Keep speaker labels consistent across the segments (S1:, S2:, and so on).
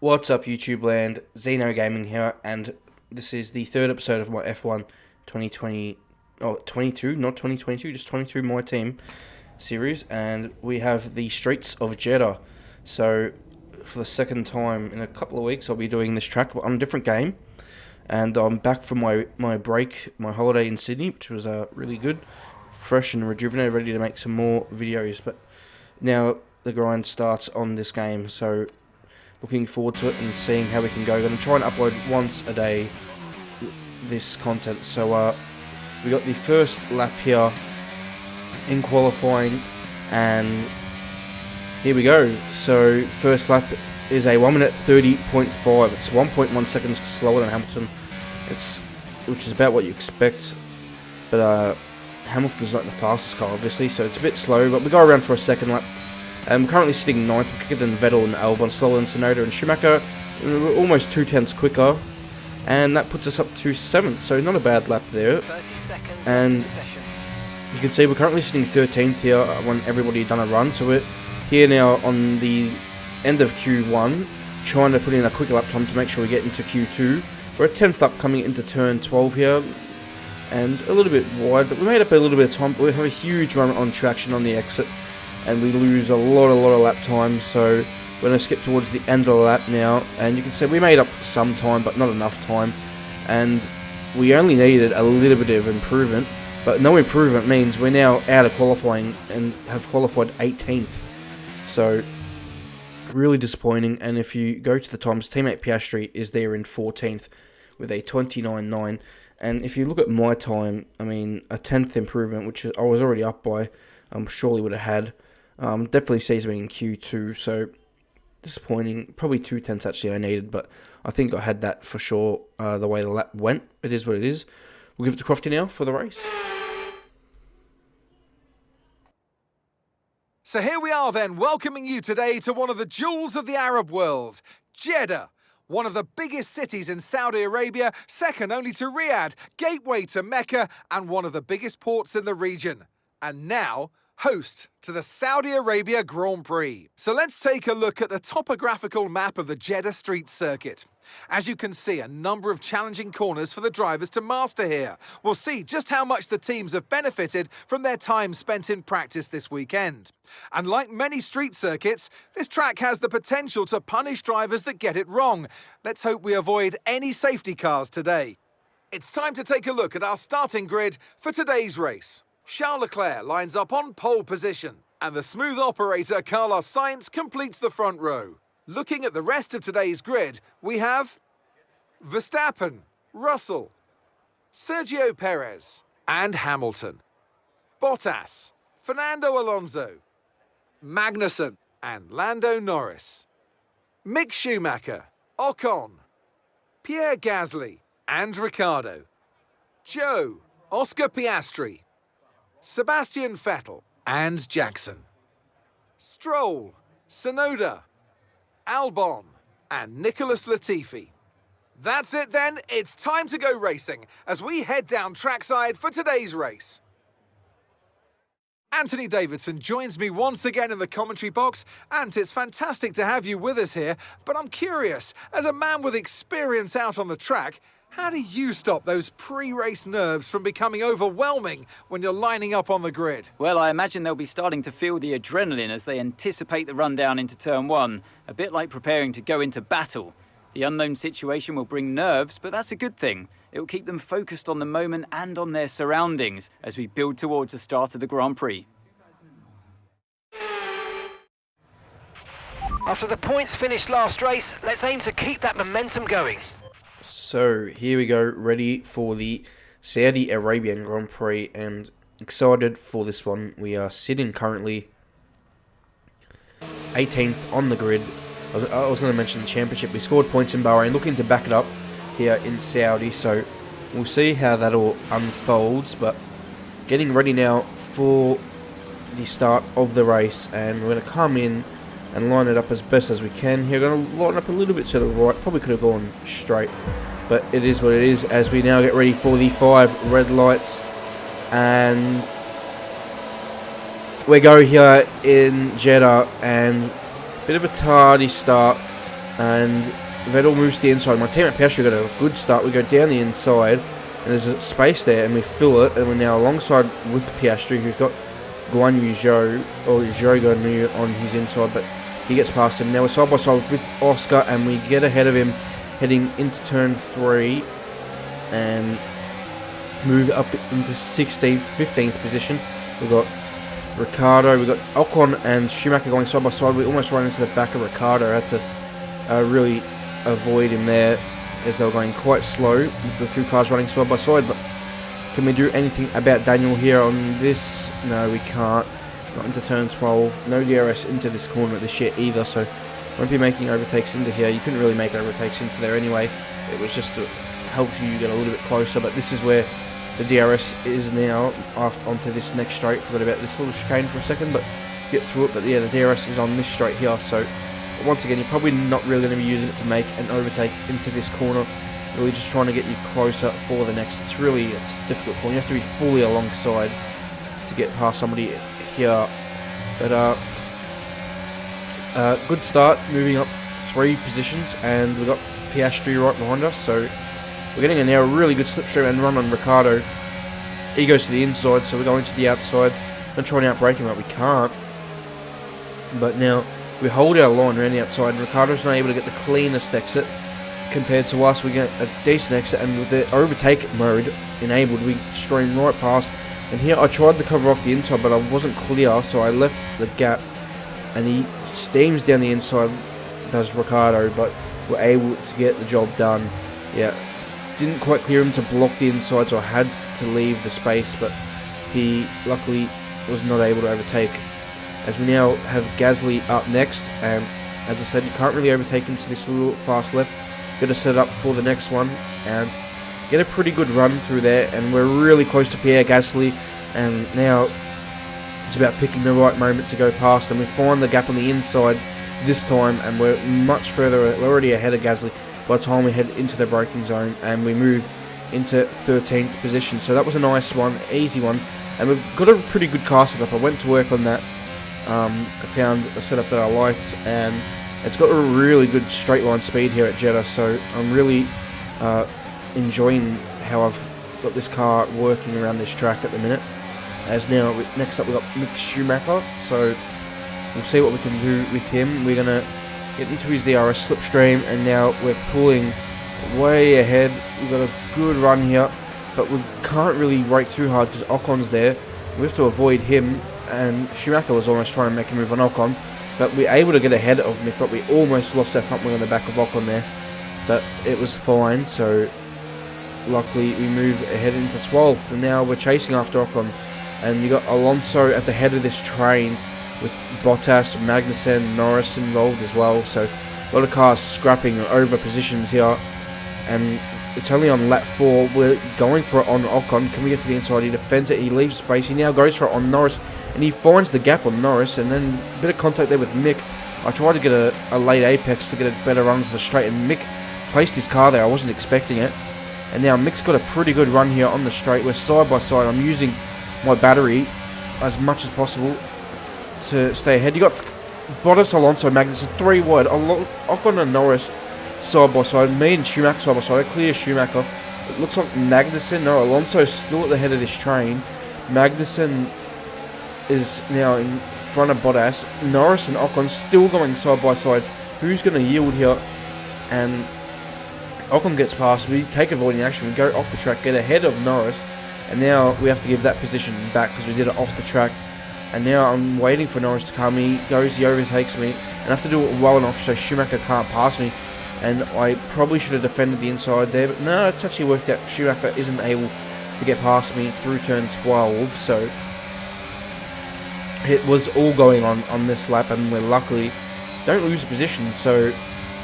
S1: What's up, YouTube land? Xeno Gaming here, and this is the third episode of my F1 2020, 22, not 2022, just 22 My Team series, and we have the Streets of Jeddah. So, for the second time in a couple of weeks, I'll be doing this track on a different game, and I'm back from my break, my holiday in Sydney, which was really good, fresh and rejuvenated, ready to make some more videos, but now the grind starts on this game, so looking forward to it and seeing how we can go. Going to try and upload once a day this content. So we got the first lap here in qualifying, and here we go. So first lap is a 1 minute 30.5. It's 1.1 seconds slower than Hamilton. Which is about what you expect, but Hamilton's not the fastest car, obviously, so it's a bit slow. But we go around for a second lap. I'm currently sitting 9th, quicker than Vettel and Albon, slower than Tsunoda and Schumacher, almost 2/10 quicker, and that puts us up to 7th, so not a bad lap there. And you can see we're currently sitting 13th here when everybody had done a run, so we're here now on the end of Q1, trying to put in a quicker lap time to make sure we get into Q2. We're at 10th up coming into turn 12 here, and a little bit wide, but we made up a little bit of time. We have a huge run on traction on the exit, and we lose a lot of lap time, so we're going to skip towards the end of the lap now, and you can see we made up some time, but not enough time, and we only needed a little bit of improvement, but no improvement means we're now out of qualifying and have qualified 18th, so really disappointing. And if you go to the times, teammate Piastri is there in 14th with a 29.9, and if you look at my time, I mean, a 10th improvement, which I was already up by, surely would have had. Definitely sees me in Q2, so disappointing. Probably 2/10 actually I needed, but I think I had that for sure the way the lap went. It is what it is. We'll give it to Crofty now for the race.
S2: So here we are then, welcoming you today to one of the jewels of the Arab world, Jeddah. One of the biggest cities in Saudi Arabia, second only to Riyadh, gateway to Mecca, and one of the biggest ports in the region. And now, host to the Saudi Arabia Grand Prix. So let's take a look at the topographical map of the Jeddah street circuit. As you can see, a number of challenging corners for the drivers to master here. We'll see just how much the teams have benefited from their time spent in practice this weekend. And like many street circuits, this track has the potential to punish drivers that get it wrong. Let's hope we avoid any safety cars today. It's time to take a look at our starting grid for today's race. Charles Leclerc lines up on pole position, and the smooth operator Carlos Sainz completes the front row. Looking at the rest of today's grid, we have Verstappen, Russell, Sergio Perez, and Hamilton, Bottas, Fernando Alonso, Magnussen, and Lando Norris, Mick Schumacher, Ocon, Pierre Gasly, and Ricciardo, Joe, Oscar Piastri, Sebastian Vettel, and Jackson, Stroll, Tsunoda, Albon, and Nicholas Latifi. That's it then, it's time to go racing as we head down trackside for today's race. Anthony Davidson joins me once again in the commentary box. Ant, it's fantastic to have you with us here, but I'm curious, as a man with experience out on the track, how do you stop those pre-race nerves from becoming overwhelming when you're lining up on the grid?
S3: Well, I imagine they'll be starting to feel the adrenaline as they anticipate the run down into turn 1, a bit like preparing to go into battle. The unknown situation will bring nerves, but that's a good thing. It will keep them focused on the moment and on their surroundings as we build towards the start of the Grand Prix.
S4: After the points finished last race, let's aim to keep that momentum going.
S1: So here we go, ready for the Saudi Arabian Grand Prix, and excited for this one. We are sitting currently 18th on the grid. I was going to mention the championship. We scored points in Bahrain, looking to back it up here in Saudi, so we'll see how that all unfolds, but getting ready now for the start of the race, and we're going to come in and line it up as best as we can here. Going to line up a little bit to the right, probably could have gone straight, but it is what it is as we now get ready for the 5 red lights, and we go here in Jeddah, and bit of a tardy start and Vettel moves to the inside. My team at Piastri got a good start. We go down the inside, and there's a space there, and we fill it, and we're now alongside with Piastri, who's got Guan Yu Zhou, or Zhou Guan Yu on his inside, but he gets past him. Now we're side by side with Oscar, and we get ahead of him heading into turn 3, and move up into 16th, 15th position. We've got Ricciardo, we've got Ocon and Schumacher going side by side. We almost ran into the back of Ricciardo. I had to really avoid him there as they were going quite slow with the two cars running side by side. But can we do anything about Daniel here on this? No, we can't. Not into turn 12. No DRS into this corner this year either, so won't be making overtakes into here. You couldn't really make overtakes into there anyway. It was just to help you get a little bit closer, but this is where the DRS is now onto this next straight. Forgot about this little chicane for a second, but get through it. But yeah, the DRS is on this straight here, so once again, you're probably not really going to be using it to make an overtake into this corner. Really just trying to get you closer for the next. It's a difficult corner. You have to be fully alongside to get past somebody here. But good start, moving up 3 positions, and we've got Piastri right behind us, so we're getting a now really good slipstream and run on Ricciardo. He goes to the inside, so we're going to the outside and trying to outbrake him, but we can't. But now we hold our line around the outside, and Ricciardo's not able to get the cleanest exit compared to us. We get a decent exit, and with the overtake mode enabled, we stream right past. And here I tried to cover off the inside, but I wasn't clear, so I left the gap, and he steams down the inside, does Ricciardo, but we're able to get the job done. Yeah, didn't quite clear him to block the inside, so I had to leave the space, but he luckily was not able to overtake. As we now have Gasly up next, and as I said, you can't really overtake into this little fast left. Got to set up for the next one and get a pretty good run through there, and we're really close to Pierre Gasly, and now it's about picking the right moment to go past, and we find the gap on the inside this time, and we're much further. We're already ahead of Gasly by the time we head into the braking zone, and we move into 13th position. So that was a nice one, easy one, and we've got a pretty good car setup. I went to work on that. I found a setup that I liked, and it's got a really good straight line speed here at Jeddah, so I'm really enjoying how I've got this car working around this track at the minute. As now, next up we've got Mick Schumacher, so we'll see what we can do with him. We're going to get into his DRS slipstream, and now we're pulling way ahead. We've got a good run here, but we can't really brake too hard because Ocon's there. We have to avoid him, and Schumacher was almost trying to make a move on Ocon, but we're able to get ahead of Mick, but we almost lost our front wing on the back of Ocon there, but it was fine, so luckily we move ahead into 12th, and now we're chasing after Ocon, and you got Alonso at the head of this train with Bottas, Magnussen, Norris involved as well, so a lot of cars scrapping over positions here, and it's only on lap 4. We're going for it on Ocon. Can we get to the inside? He defends it, he leaves space, he now goes for it on Norris, and he finds the gap on Norris, and then a bit of contact there with Mick. I tried to get a late apex to get a better run to the straight, and Mick placed his car there. I wasn't expecting it, and now Mick's got a pretty good run here on the straight. We're side by side. I'm using my battery as much as possible to stay ahead. You got Bottas, Alonso, Magnussen, 3 wide. Ocon and Norris side by side. Me and Schumacher side by side. Clear Schumacher. It looks like Magnussen. No, Alonso's still at the head of this train. Magnussen is now in front of Bottas. Norris and Ocon still going side by side. Who's going to yield here? And Ocon gets past. We take avoiding action. We go off the track, get ahead of Norris, and now we have to give that position back because we did it off the track. And now I'm waiting for Norris to come. He goes, he overtakes me, and I have to do it well enough so Schumacher can't pass me. And I probably should have defended the inside there, but no, it's actually worked out. Schumacher isn't able to get past me through turn 12, so it was all going on this lap, and we luckily don't lose a position. So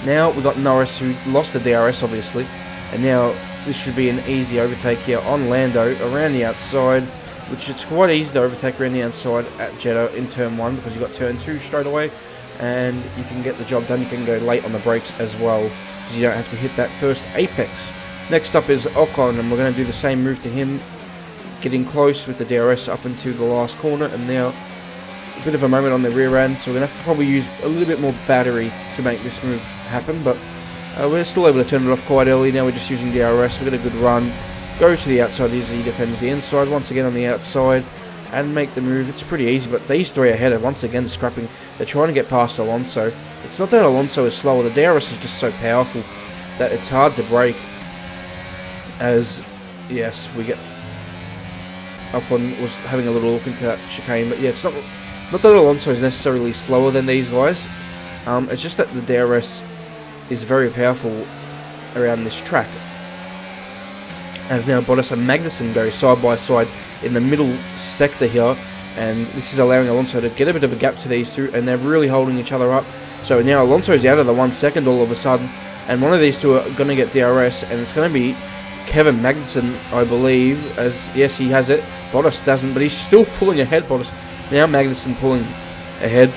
S1: now we've got Norris, who lost the DRS obviously, and now this should be an easy overtake here on Lando around the outside, which it's quite easy to overtake around the outside at Jeddah in turn 1 because you've got turn 2 straight away, and you can get the job done. You can go late on the brakes as well because you don't have to hit that first apex. Next up is Ocon, and we're going to do the same move to him, getting close with the DRS up into the last corner, and now a bit of a moment on the rear end, so we're going to have to probably use a little bit more battery to make this move happen, but we're still able to turn it off quite early. Now we're just using DRS. We get a good run, go to the outside as he defends the inside, once again on the outside, and make the move. It's pretty easy, but these three ahead are once again scrapping. They're trying to get past Alonso. It's not that Alonso is slower, the DRS is just so powerful that it's hard to break. As, yes, we get... Ocon was having a little look into that chicane, but yeah, it's not that Alonso is necessarily slower than these guys. It's just that the DRS is very powerful around this track. As now Bottas and Magnussen go side by side in the middle sector here, and this is allowing Alonso to get a bit of a gap to these two, and they're really holding each other up. So now Alonso's out of the 1 second all of a sudden, and one of these two are going to get DRS, and it's going to be Kevin Magnussen, I believe, as yes, he has it. Bottas doesn't, but he's still pulling ahead. Bottas now Magnussen pulling ahead.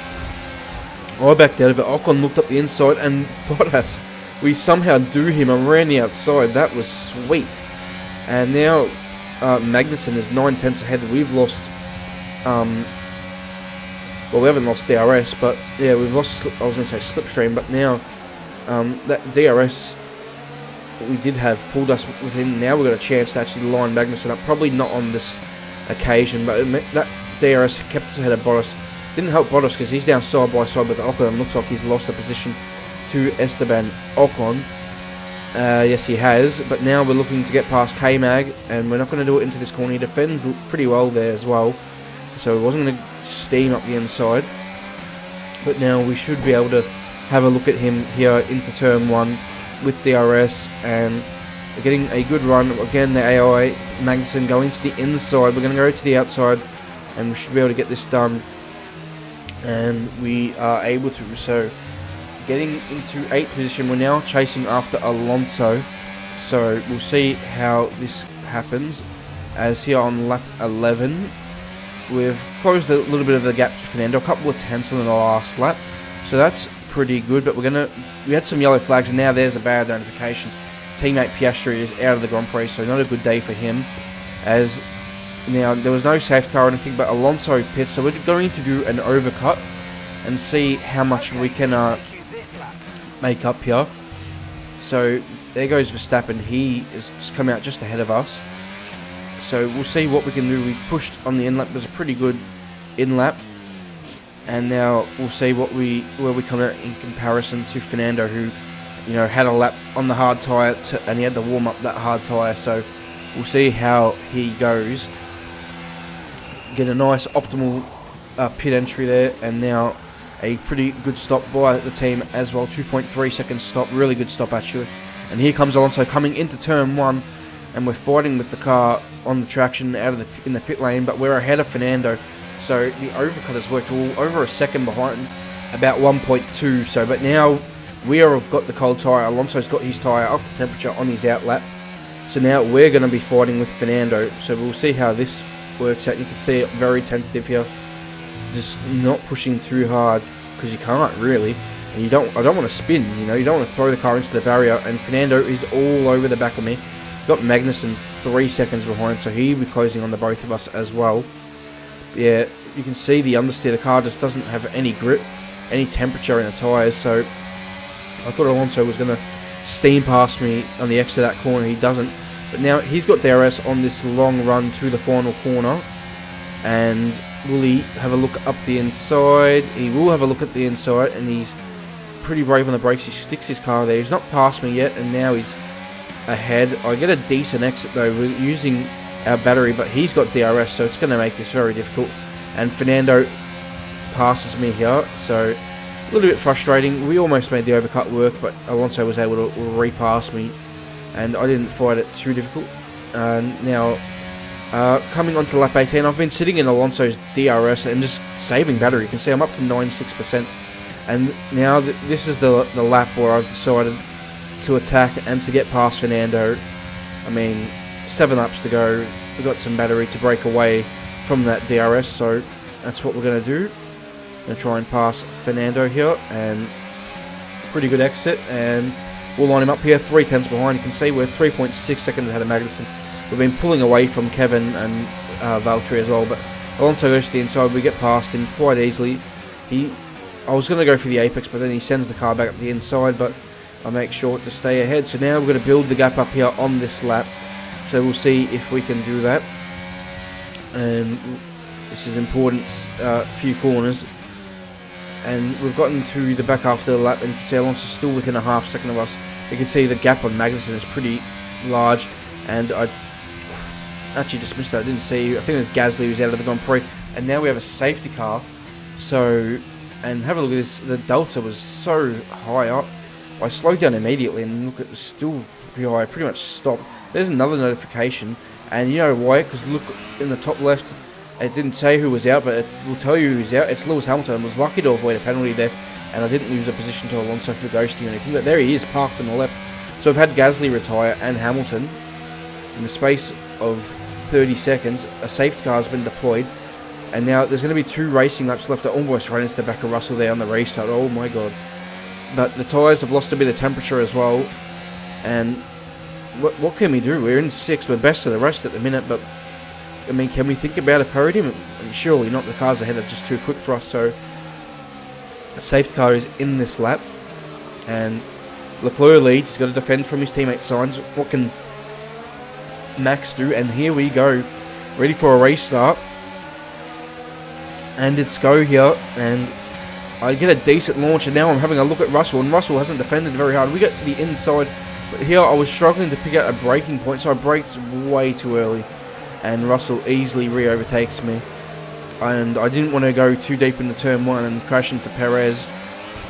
S1: I backed out of it. Ocon looked up the inside, and Bottas, we somehow do him around the outside. That was sweet. And now Magnussen is 9/10 ahead. We've lost, well, we haven't lost DRS, but yeah, we've lost, I was going to say slipstream, but now that DRS we did have pulled us within. Now we've got a chance to actually line Magnussen up. Probably not on this occasion, but that DRS kept us ahead of Bottas. Didn't help Bottas because he's down side by side with Ocon, and looks like he's lost the position to Esteban Ocon. Yes, he has, but now we're looking to get past K-Mag, and we're not going to do it into this corner. He defends pretty well there as well, so he wasn't going to steam up the inside. But now we should be able to have a look at him here into turn 1 with DRS, and we're getting a good run. Again, the AI Magnussen going to the inside. We're going to go to the outside, and we should be able to get this done. And we are able to. So, getting into 8th position, we're now chasing after Alonso. So, we'll see how this happens. As here on lap 11, we've closed a little bit of the gap to Fernando, a couple of tenths on the last lap. So, that's pretty good, but we had some yellow flags, and now there's a bad notification. Teammate Piastri is out of the Grand Prix, so not a good day for him. As now there was no safety car or anything, but Alonso pits, so we're going to do an overcut and see how much we can make up here. So there goes Verstappen. He has just come out just ahead of us, so we'll see what we can do. We pushed on the in-lap. It was a pretty good in-lap. And now we'll see where we come out in comparison to Fernando, who, you know, had a lap on the hard tyre, and he had to warm up that hard tyre. So we'll see how he goes. Get a nice optimal pit entry there, and now a pretty good stop by the team as well. 2.3 seconds stop, really good stop actually. And here comes Alonso coming into turn 1, and we're fighting with the car on the traction in the pit lane, but we're ahead of Fernando. So the overcut has worked all over a second behind, about 1.2. So, but now we have got the cold tyre. Alonso's got his tyre up to temperature on his out lap. So now we're going to be fighting with Fernando. So we'll see how this works out. You can see it very tentative here, just not pushing too hard because you can't really. And I don't want to spin. You know, you don't want to throw the car into the barrier. And Fernando is all over the back of me. Got Magnussen 3 seconds behind, so he'll be closing on the both of us as well. Yeah, you can see the understeer. The car just doesn't have any grip, any temperature in the tyres. So I thought Alonso was going to steam past me on the exit of that corner. He doesn't. But now he's got DRS on this long run to the final corner. And will he have a look up the inside? He will have a look at the inside, and he's pretty brave on the brakes. He sticks his car there. He's not past me yet, and now he's ahead. I get a decent exit though. We're using our battery, but he's got DRS, so it's going to make this very difficult. And Fernando passes me here, so a little bit frustrating. We almost made the overcut work, but Alonso was able to repass me, and I didn't find it too difficult. Now, coming on to lap 18, I've been sitting in Alonso's DRS and just saving battery. You can see I'm up to 96%, and now this is the lap where I've decided to attack and to get past Fernando. I mean, 7 laps to go. We've got some battery to break away from that DRS, so that's what we're going to do. Going to try and pass Fernando here, and pretty good exit, and we'll line him up here. 3 tenths behind. You can see we're 3.6 seconds ahead of Magnussen. We've been pulling away from Kevin and Valtteri as well, but Alonso goes to the inside. We get past him quite easily. He I was going to go for the apex, but then he sends the car back up the inside, but I make sure to stay ahead. So now we're going to build the gap up here on this lap. So we'll see if we can do that. And this is important, few corners. And we've gotten to the back half of the lap, and you can see Alonso's still within a half second of us. You can see the gap on Magnussen is pretty large, and I actually just missed that. I didn't see. I think it was Gasly who's out of the Grand Prix, and now we have a safety car. So, and have a look at this. The delta was so high up. I slowed down immediately, and look, it was still pretty high. I pretty much stopped. There's another notification, and you know why? Because look in the top left, it didn't say who was out, but it will tell you who's out. It's Lewis Hamilton. I was lucky to avoid a penalty there, and I didn't lose a position to Alonso for ghosting or anything. But there he is, parked on the left. So I've had Gasly retire and Hamilton. In the space of 30 seconds, a safety car has been deployed, and now there's going to be 2 racing laps left. I almost ran into the back of Russell there on the restart. Oh my god. But the tyres have lost a bit of temperature as well, and what can we do? We're in 6th, we're best of the rest at the minute, but I mean, can we think about a podium? I mean, surely not. The cars ahead are just too quick for us. So a safety car is in this lap, and Leclerc leads. He's got to defend from his teammate Sainz. What can Max do? And here we go, ready for a restart, and it's go here, and I get a decent launch, and now I'm having a look at Russell, and Russell hasn't defended very hard. We get to the inside, but here I was struggling to pick out a braking point, so I braked way too early, and Russell easily re-overtakes me. And I didn't want to go too deep into turn 1 and crash into Perez.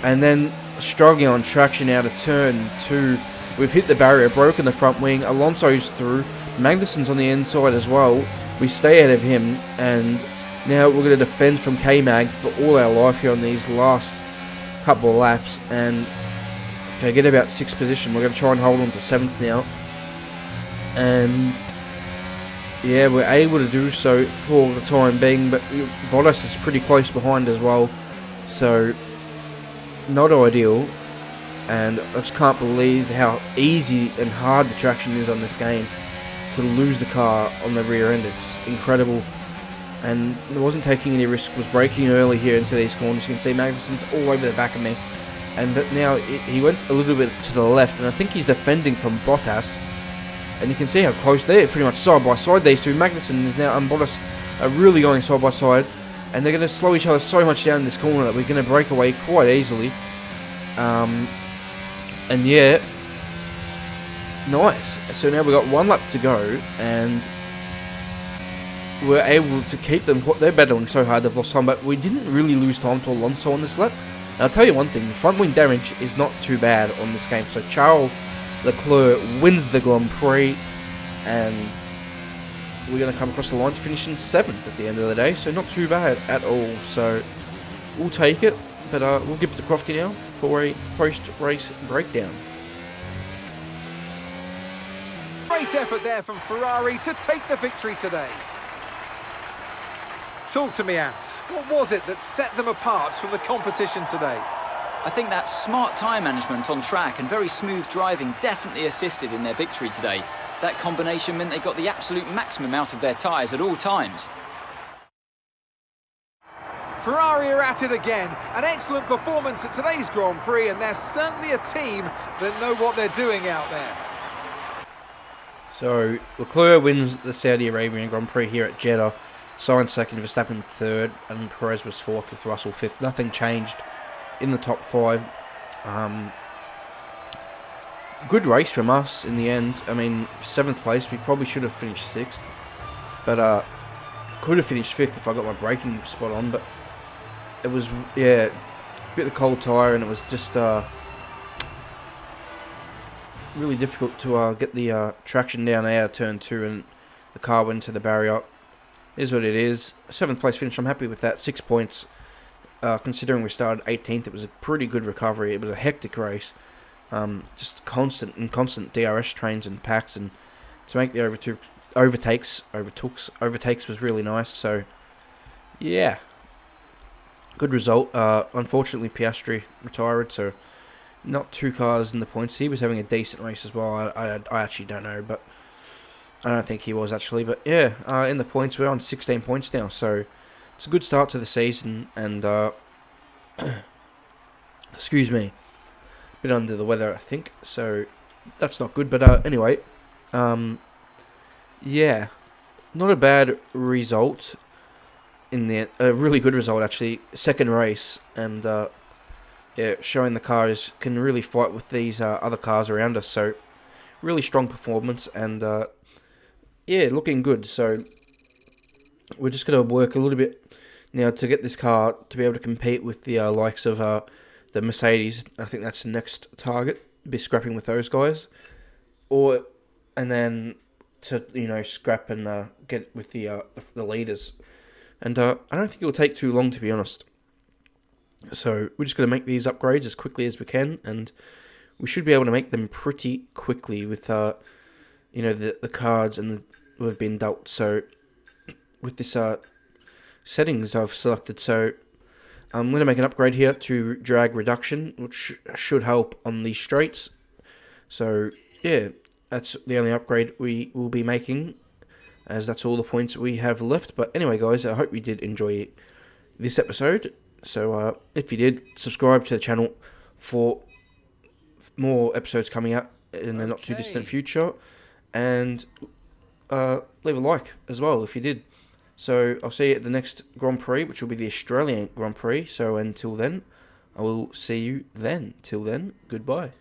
S1: And then struggling on traction out of turn 2. We've hit the barrier, broken the front wing. Alonso's through. Magnussen's on the inside as well. We stay ahead of him, and now we're going to defend from K-Mag for all our life here on these last couple of laps. And forget about 6th position. We're going to try and hold on to 7th now. And yeah, we're able to do so for the time being, but Bottas is pretty close behind as well, so not ideal. And I just can't believe how easy and hard the traction is on this game to lose the car on the rear end. It's incredible, and it wasn't taking any risk, was braking early here into these corners. You can see Magnussen's all over the back of me, and now he went a little bit to the left, and I think he's defending from Bottas. And you can see how close they're pretty much side by side, these two. Magnussen is now and Bottas are really going side by side, and they're going to slow each other so much down in this corner that we're going to break away quite easily. And yeah, nice. So now we've got 1 lap to go, and we're able to keep them. They're battling so hard, they've lost time, but we didn't really lose time to Alonso on this lap. And I'll tell you one thing, front wing damage is not too bad on this game. So Charles Leclerc wins the Grand Prix, and we're going to come across the line to finish in 7th at the end of the day, so not too bad at all. So we'll take it, but we'll give it to Crofty now for a post-race breakdown.
S2: Great effort there from Ferrari to take the victory today. Talk to me, Ant. What was it that set them apart from the competition today?
S3: I think that smart tyre management on track and very smooth driving definitely assisted in their victory today. That combination meant they got the absolute maximum out of their tyres at all times.
S2: Ferrari are at it again. An excellent performance at today's Grand Prix, and they're certainly a team that know what they're doing out there.
S1: So Leclerc wins the Saudi Arabian Grand Prix here at Jeddah. Sainz 2nd, Verstappen 3rd, and Perez was 4th with Russell 5th. Nothing changed in the top 5. Good race from us in the end. I mean, 7th place. We probably should have finished 6th, but could have finished 5th if I got my braking spot on. But it was, yeah, a bit of cold tyre, and it was just really difficult to get the traction down out of turn 2, and the car went into the barrier. Is what it is. 7th place finish. I'm happy with that. 6 points. Considering we started 18th, it was a pretty good recovery. It was a hectic race. Just constant DRS trains and packs, and to make the overtakes was really nice. So, yeah, good result. Unfortunately, Piastri retired, so not 2 cars in the points. He was having a decent race as well. I actually don't know, but I don't think he was actually. But yeah, in the points, we're on 16 points now, so it's a good start to the season, and Excuse me. Bit under the weather, I think. So that's not good. But anyway, yeah, not a bad result. A really good result actually. Second race, and yeah, showing the cars can really fight with these other cars around us. So really strong performance, and yeah, looking good. So we're just gonna work a little bit now to get this car to be able to compete with the likes of the Mercedes. I think that's the next target. Be scrapping with those guys, and then to scrap and get with the leaders. And I don't think it will take too long, to be honest. So we're just going to make these upgrades as quickly as we can, and we should be able to make them pretty quickly with the cards and we've been dealt. So with this settings I've selected, so I'm going to make an upgrade here to drag reduction, which should help on these straights. So yeah, that's the only upgrade we will be making, as that's all the points we have left. But anyway, guys, I hope you did enjoy this episode. So if you did, subscribe to the channel for more episodes coming out in the not too distant future, and leave a like as well if you did. So I'll see you at the next Grand Prix, which will be the Australian Grand Prix. So until then, I will see you then. Till then, goodbye.